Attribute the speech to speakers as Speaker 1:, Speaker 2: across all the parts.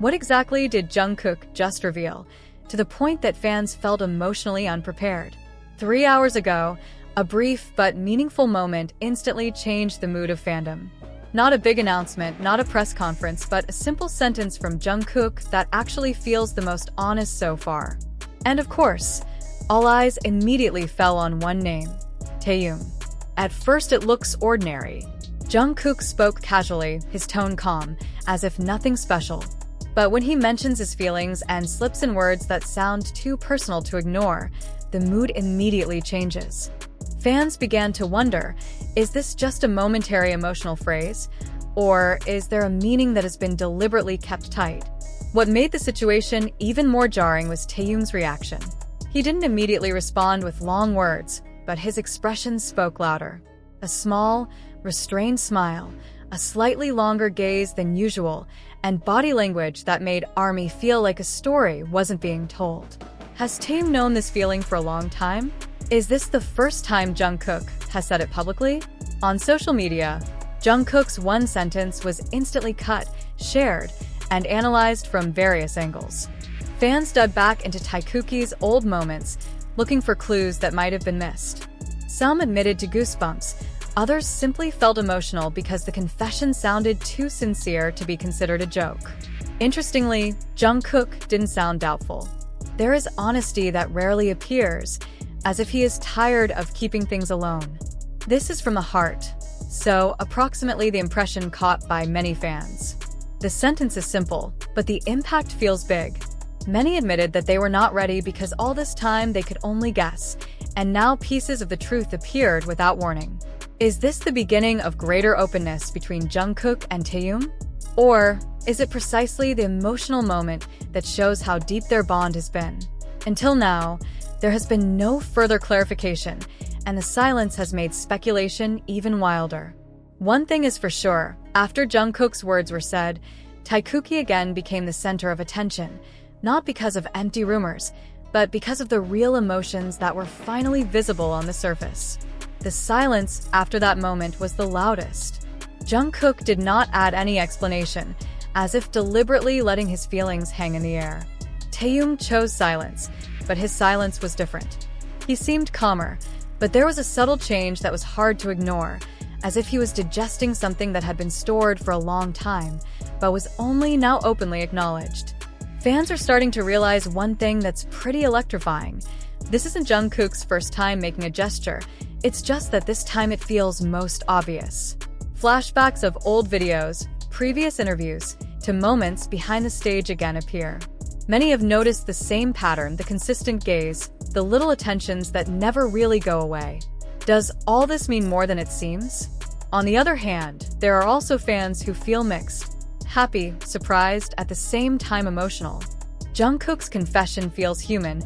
Speaker 1: What exactly did Jungkook just reveal, to the point that fans felt emotionally unprepared? 3 hours ago, a brief but meaningful moment instantly changed the mood of fandom. Not a big announcement, not a press conference, but a simple sentence from Jungkook that actually feels the most honest so far. And of course, all eyes immediately fell on one name: Taehyung. At first it looks ordinary. Jungkook spoke casually, his tone calm, as if nothing special. But when he mentions his feelings and slips in words that sound too personal to ignore, the mood immediately changes. Fans began to wonder, is this just a momentary emotional phrase? Or is there a meaning that has been deliberately kept tight? What made the situation even more jarring was Taehyung's reaction. He didn't immediately respond with long words, but his expressions spoke louder. A small, restrained smile, a slightly longer gaze than usual, and body language that made ARMY feel like a story wasn't being told. Has Taehyung known this feeling for a long time? Is this the first time Jungkook has said it publicly? On social media, Jungkook's one sentence was instantly cut, shared, and analyzed from various angles. Fans dug back into Taekookie's old moments, looking for clues that might have been missed. Some admitted to goosebumps, others simply felt emotional because the confession sounded too sincere to be considered a joke. Interestingly, Jungkook didn't sound doubtful. There is honesty that rarely appears, as if he is tired of keeping things alone. This is from the heart, so approximately the impression caught by many fans. The sentence is simple, but the impact feels big. Many admitted that they were not ready because all this time they could only guess, and now pieces of the truth appeared without warning. Is this the beginning of greater openness between Jungkook and Taehyung? Or is it precisely the emotional moment that shows how deep their bond has been? Until now, there has been no further clarification, and the silence has made speculation even wilder. One thing is for sure, after Jungkook's words were said, Taekookie again became the center of attention, not because of empty rumors, but because of the real emotions that were finally visible on the surface. The silence after that moment was the loudest. Jungkook did not add any explanation, as if deliberately letting his feelings hang in the air. Taehyung chose silence, but his silence was different. He seemed calmer, but there was a subtle change that was hard to ignore, as if he was digesting something that had been stored for a long time, but was only now openly acknowledged. Fans are starting to realize one thing that's pretty electrifying. This isn't Jungkook's first time making a gesture, it's just that this time it feels most obvious. Flashbacks of old videos, previous interviews, to moments behind the stage again appear. Many have noticed the same pattern, the consistent gaze, the little attentions that never really go away. Does all this mean more than it seems? On the other hand, there are also fans who feel mixed. Happy, surprised, at the same time emotional. Jungkook's confession feels human,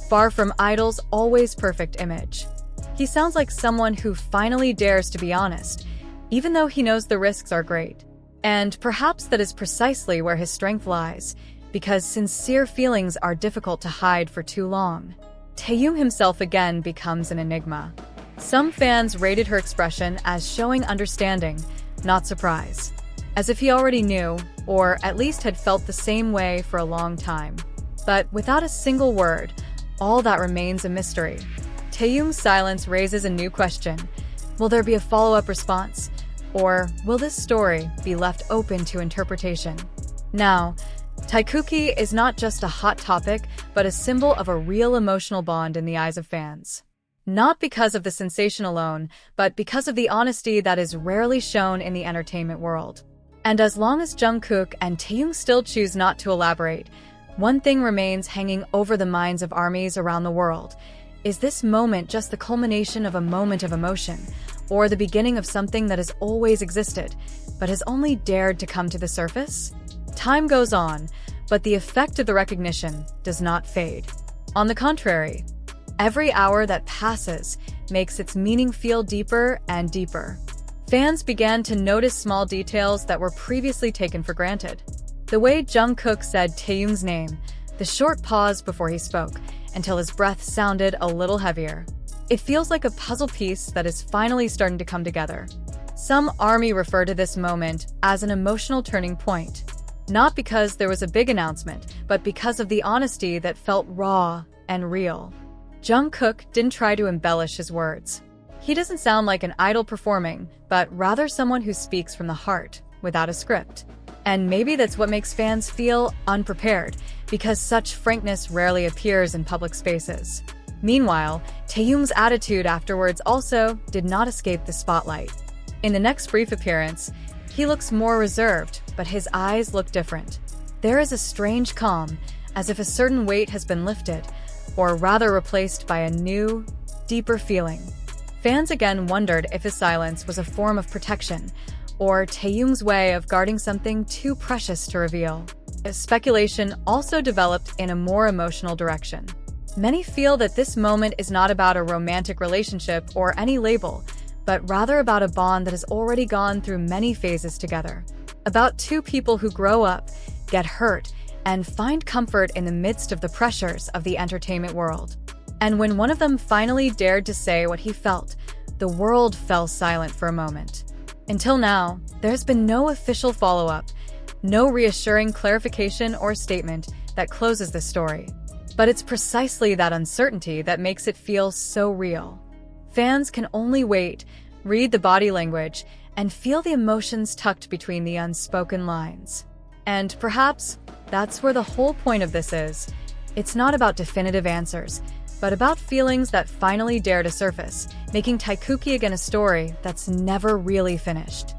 Speaker 1: far from Idol's always perfect image. He sounds like someone who finally dares to be honest, even though he knows the risks are great. And perhaps that is precisely where his strength lies, because sincere feelings are difficult to hide for too long. Taehyung himself again becomes an enigma. Some fans rated her expression as showing understanding, not surprise, as if he already knew, or at least had felt the same way for a long time. But without a single word, all that remains a mystery. Taehyung's silence raises a new question. Will there be a follow-up response? Or will this story be left open to interpretation? Now, Taekookie is not just a hot topic, but a symbol of a real emotional bond in the eyes of fans. Not because of the sensation alone, but because of the honesty that is rarely shown in the entertainment world. And as long as Jungkook and Taehyung still choose not to elaborate, one thing remains hanging over the minds of armies around the world. Is this moment just the culmination of a moment of emotion, or the beginning of something that has always existed, but has only dared to come to the surface? Time goes on, but the effect of the recognition does not fade. On the contrary, every hour that passes makes its meaning feel deeper and deeper. Fans began to notice small details that were previously taken for granted. The way Jungkook said Taehyung's name, the short pause before he spoke, until his breath sounded a little heavier. It feels like a puzzle piece that is finally starting to come together. Some ARMY refer to this moment as an emotional turning point. Not because there was a big announcement, but because of the honesty that felt raw and real. Jungkook didn't try to embellish his words. He doesn't sound like an idol performing, but rather someone who speaks from the heart, without a script. And maybe that's what makes fans feel unprepared, because such frankness rarely appears in public spaces. Meanwhile, Taehyung's attitude afterwards also did not escape the spotlight. In the next brief appearance, he looks more reserved, but his eyes look different. There is a strange calm, as if a certain weight has been lifted, or rather replaced by a new, deeper feeling. Fans again wondered if his silence was a form of protection, or Taehyung's way of guarding something too precious to reveal. Speculation also developed in a more emotional direction. Many feel that this moment is not about a romantic relationship or any label, but rather about a bond that has already gone through many phases together. About two people who grow up, get hurt, and find comfort in the midst of the pressures of the entertainment world. And when one of them finally dared to say what he felt, the world fell silent for a moment. Until now, there's been no official follow-up, no reassuring clarification or statement that closes the story. But it's precisely that uncertainty that makes it feel so real. Fans can only wait, read the body language, and feel the emotions tucked between the unspoken lines. And perhaps that's where the whole point of this is. It's not about definitive answers, but about feelings that finally dare to surface, making Taekookie again a story that's never really finished.